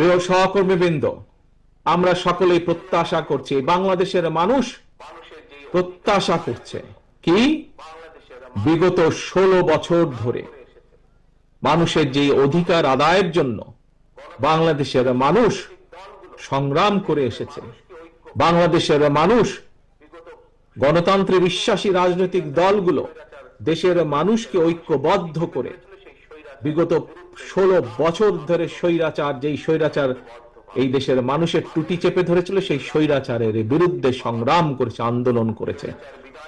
প্রিয় সহকর্মীবৃন্দ, আমরা সকলেই প্রত্যাশা করছি, বাংলাদেশের মানুষ প্রত্যাশা করছে কি বিগত 16 বছর ধরে মানুষের যে অধিকার আদায়ের জন্য বাংলাদেশের মানুষ সংগ্রাম করে এসেছে। বাংলাদেশের মানুষ, গণতন্ত্রে বিশ্বাসী রাজনৈতিক দলগুলো দেশের মানুষকে ঐক্যবদ্ধ করে বিগত 16 বছর ধরে স্বৈরাচার এই দেশের মানুষের টুটি চেপে ধরেছিল, সেই স্বৈরাচারের বিরুদ্ধে সংগ্রাম করেছে, আন্দোলন করেছে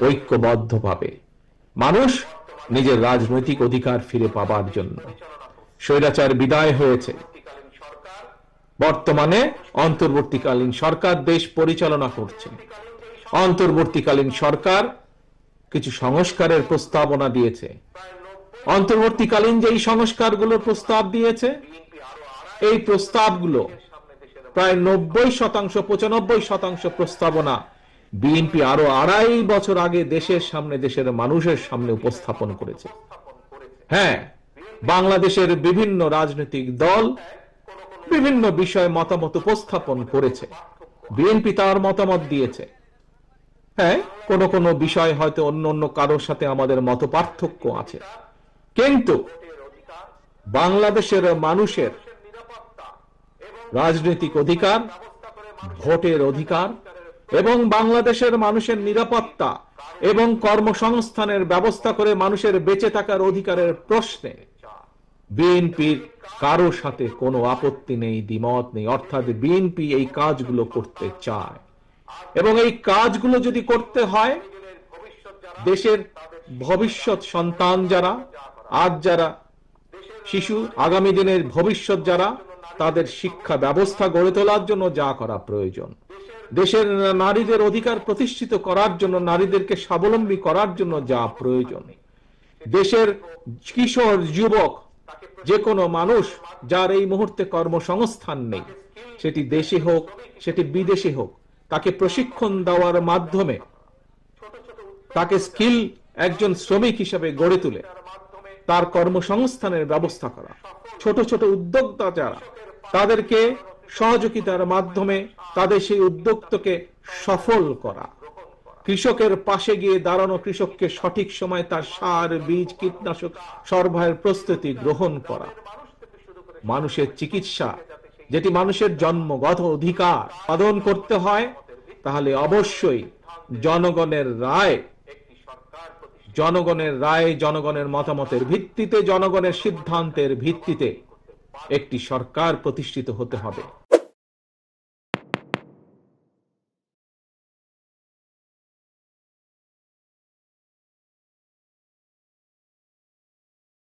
ঐক্যবদ্ধভাবে মানুষ নিজের রাজনৈতিক অধিকার ফিরে পাবার জন্য। স্বৈরাচার বিদায় হয়েছে, বর্তমানে অন্তর্বর্তীকালীন সরকার দেশ পরিচালনা করছে। অন্তর্বর্তীকালীন সরকার কিছু সংস্কারের প্রস্তাবনা দিয়েছে। অন্তর্বর্তীকালীন যে সংস্কারগুলোর প্রস্তাব দিয়েছে, এই প্রস্তাবগুলো প্রায় 90%, 95% প্রস্তাবনা বিএনপি আরো 2.5 বছর আগে দেশের সামনে, দেশের মানুষের সামনে উপস্থাপন করেছে। হ্যাঁ, বাংলাদেশের বিভিন্ন রাজনৈতিক দল বিভিন্ন বিষয়ে মতামত উপস্থাপন করেছে, বিএনপি তার মতামত দিয়েছে। হ্যাঁ, কোন বিষয় হয়তো অন্য কারোর সাথে আমাদের মত পার্থক্য আছে, কিন্তু বাংলাদেশের মানুষের রাজনৈতিক অধিকার, ভোটের অধিকার এবং বাংলাদেশের মানুষের নিরাপত্তা এবং কর্মসংস্থানের ব্যবস্থা করে মানুষের বেঁচে থাকার অধিকারের প্রশ্নে বিএনপির কারো সাথে কোনো আপত্তি নেই, দ্বিমত নেই। অর্থাৎ বিএনপি এই কাজগুলো করতে চায়, এবং এই কাজগুলো যদি করতে হয়, দেশের ভবিষ্যৎ সন্তান যারা, আজ যারা শিশু, আগামী দিনের ভবিষ্যৎ যারা, তাদের শিক্ষা ব্যবস্থা গড়ে তোলার জন্য যা করা প্রয়োজন, দেশের নারীদের অধিকার প্রতিষ্ঠিত করার জন্য, নারীদেরকে স্বাবলম্বী করার জন্য যা প্রয়োজন, দেশের কিশোর যুবক, যে কোনো মানুষ যার এই মুহূর্তে কর্মসংস্থান নেই, সেটি দেশে হোক সেটি বিদেশে হোক, তাকে প্রশিক্ষণ দেওয়ার মাধ্যমে তাকে স্কিল একজন শ্রমিক হিসেবে গড়ে তুলে তার কর্মসংস্থানের ব্যবস্থা করা, ছোট ছোট উদ্যোক্তা যারা, তাদেরকে সহযোগিতার মাধ্যমে তাদের সেই উদ্যোক্তাকে সফল করা, কৃষকের পাশে গিয়ে দাঁড়ানো, কৃষককে সঠিক সময় তার সার, বীজ, কীটনাশক সরবরাহের প্রস্তুতি গ্রহণ করা, মানুষের চিকিৎসা যেটি মানুষের জন্মগত অধিকার সাধন করতে হয়, তাহলে অবশ্যই জনগণের রায়, জনগণের মতামতের ভিত্তিতে, জনগণের সিদ্ধান্তের ভিত্তিতে একটি সরকার প্রতিষ্ঠিত হতে হবে।